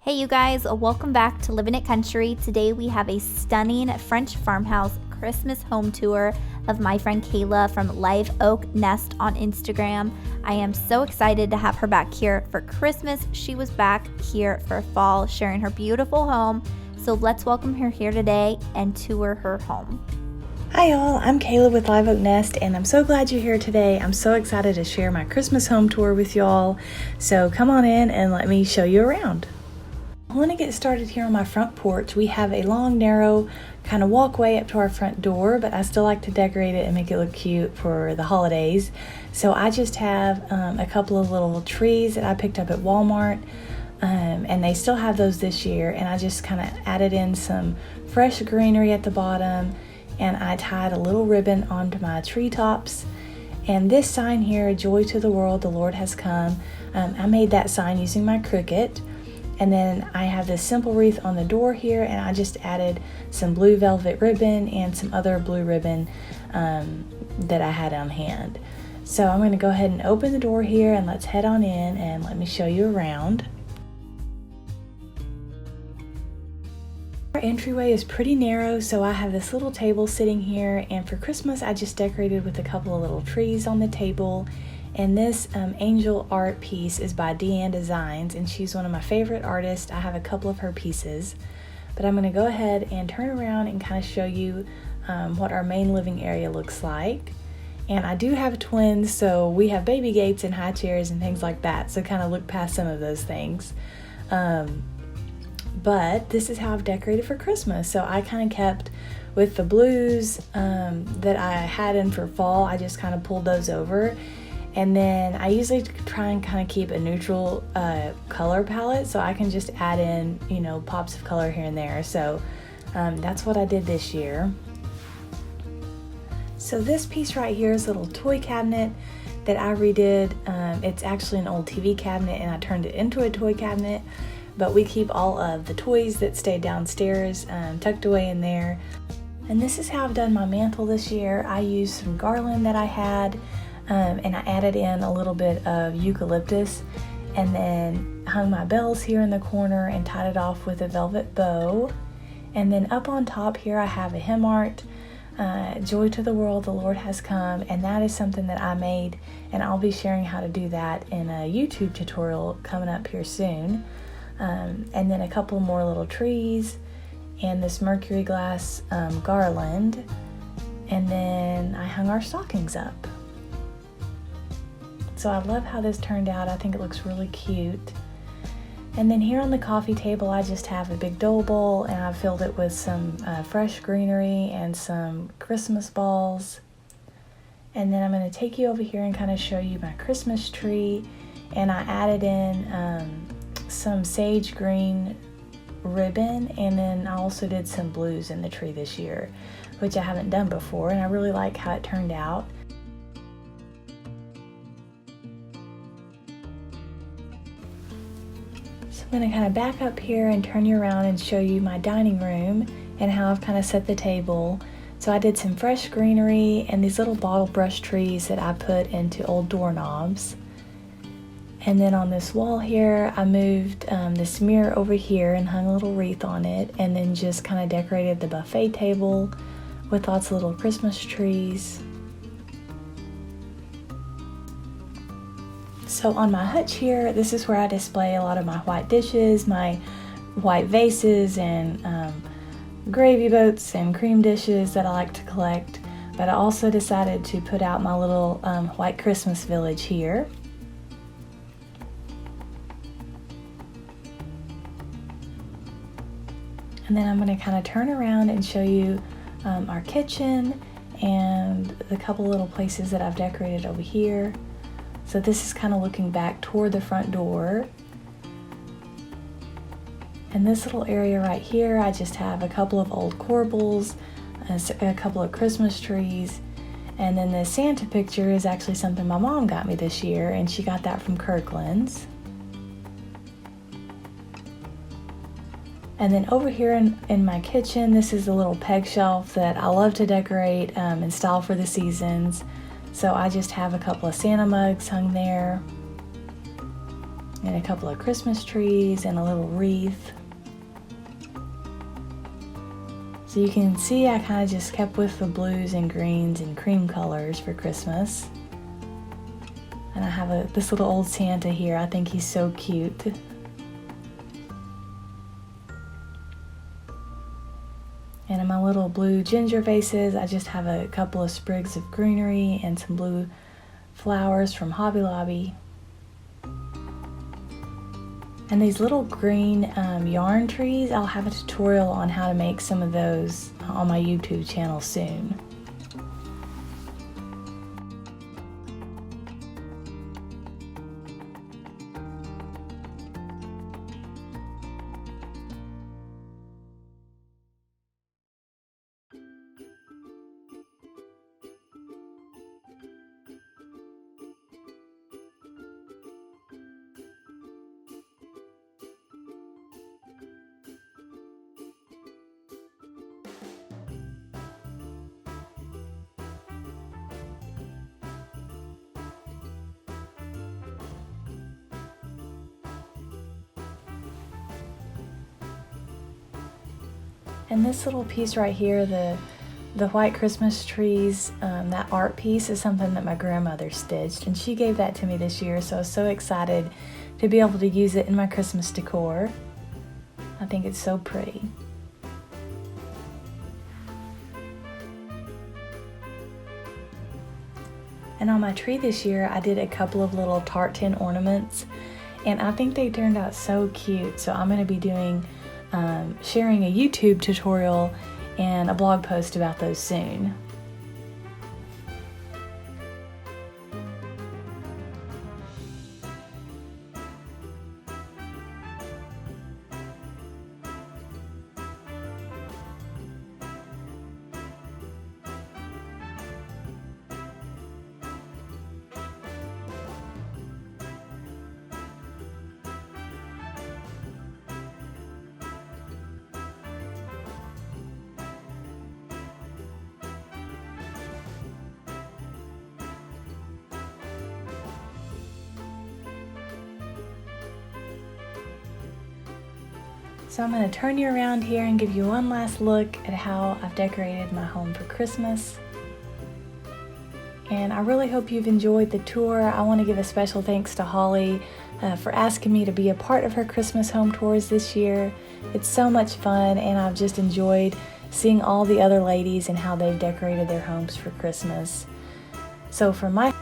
Hey you guys, welcome back to Living It Country. Today we have a stunning French farmhouse Christmas home tour of my friend Kayla from Live Oak Nest on Instagram. I am so excited to have her back here for Christmas. She was back here for fall, sharing her beautiful home. So let's welcome her here today and tour her home. Hi y'all, I'm Kayla with Live Oak Nest and I'm so glad you're here today. I'm so excited to share my Christmas home tour with y'all. So come on in and let me show you around. I want to get started here on my front porch. We have a long, narrow kind of walkway up to our front door, but I still like to decorate it and make it look cute for the holidays. So I just have a couple of little trees that I picked up at Walmart, and they still have those this year. And I just kind of added in some fresh greenery at the bottom, and I tied a little ribbon onto my treetops. And this sign here, "Joy to the World, the Lord has come," I made that sign using my Cricut. And then I have this simple wreath on the door here, and I just added some blue velvet ribbon and some other blue ribbon that I had on hand. So I'm going to go ahead and open the door here, and let's head on in and let me show you around. Our entryway is pretty narrow, so I have this little table sitting here, and for Christmas I just decorated with a couple of little trees on the table. And this angel art piece is by Deanne Designs, and she's one of my favorite artists. I have a couple of her pieces, but I'm going to go ahead and turn around and kind of show you what our main living area looks like. And I do have twins, so we have baby gates and high chairs and things like that, so kind of look past some of those things. But this is how I've decorated for Christmas. So I kind of kept with the blues that I had in for fall. I just kind of pulled those over. And then I usually try and kind of keep a neutral color palette, so I can just add in, pops of color here and there. So that's what I did this year. So this piece right here is a little toy cabinet that I redid. It's actually an old TV cabinet, and I turned it into a toy cabinet. But we keep all of the toys that stay downstairs tucked away in there. And this is how I've done my mantle this year. I used some garland that I had. And I added in a little bit of eucalyptus, and then hung my bells here in the corner and tied it off with a velvet bow. And then up on top here I have a hem art, "Joy to the World, the Lord has come," and that is something that I made, and I'll be sharing how to do that in a YouTube tutorial coming up here soon. And then a couple more little trees and this mercury glass garland, and then I hung our stockings up. So I love how this turned out. I think it looks really cute. And then here on the coffee table, I just have a big dough bowl, and I've filled it with some fresh greenery and some Christmas balls. And then I'm going to take you over here and kind of show you my Christmas tree. And I added in some sage green ribbon, and then I also did some blues in the tree this year, which I haven't done before, and I really like how it turned out. I'm going to kind of back up here and turn you around and show you my dining room and how I've kind of set the table. So I did some fresh greenery and these little bottle brush trees that I put into old doorknobs. And then on this wall here, I moved this mirror over here and hung a little wreath on it, and then just kind of decorated the buffet table with lots of little Christmas trees. So on my hutch here, this is where I display a lot of my white dishes, my white vases, and gravy boats and cream dishes that I like to collect. But I also decided to put out my little white Christmas village here. And then I'm going to kind of turn around and show you our kitchen and the couple little places that I've decorated over here. So this is kind of looking back toward the front door. And this little area right here, I just have a couple of old corbels, a couple of Christmas trees, and then the Santa picture is actually something my mom got me this year, and she got that from Kirkland's. And then over here in my kitchen, this is a little peg shelf that I love to decorate and style for the seasons. So I just have a couple of Santa mugs hung there. and a couple of Christmas trees and a little wreath. So you can see I kind of just kept with the blues and greens and cream colors for Christmas. And I have this little old Santa here. I think he's so cute. And in my little blue ginger vases, I just have a couple of sprigs of greenery and some blue flowers from Hobby Lobby. And these little green yarn trees, I'll have a tutorial on how to make some of those on my YouTube channel soon. And this little piece right here, the white Christmas trees, that art piece is something that my grandmother stitched, and she gave that to me this year, so I was so excited to be able to use it in my Christmas decor. I think it's so pretty. And on my tree this year, I did a couple of little tart tin ornaments, and I think they turned out so cute, so I'm going to be doing sharing a YouTube tutorial and a blog post about those soon. So I'm going to turn you around here and give you one last look at how I've decorated my home for Christmas. And I really hope you've enjoyed the tour. I want to give a special thanks to Holly for asking me to be a part of her Christmas home tours this year. It's so much fun, and I've just enjoyed seeing all the other ladies and how they've decorated their homes for Christmas. So for my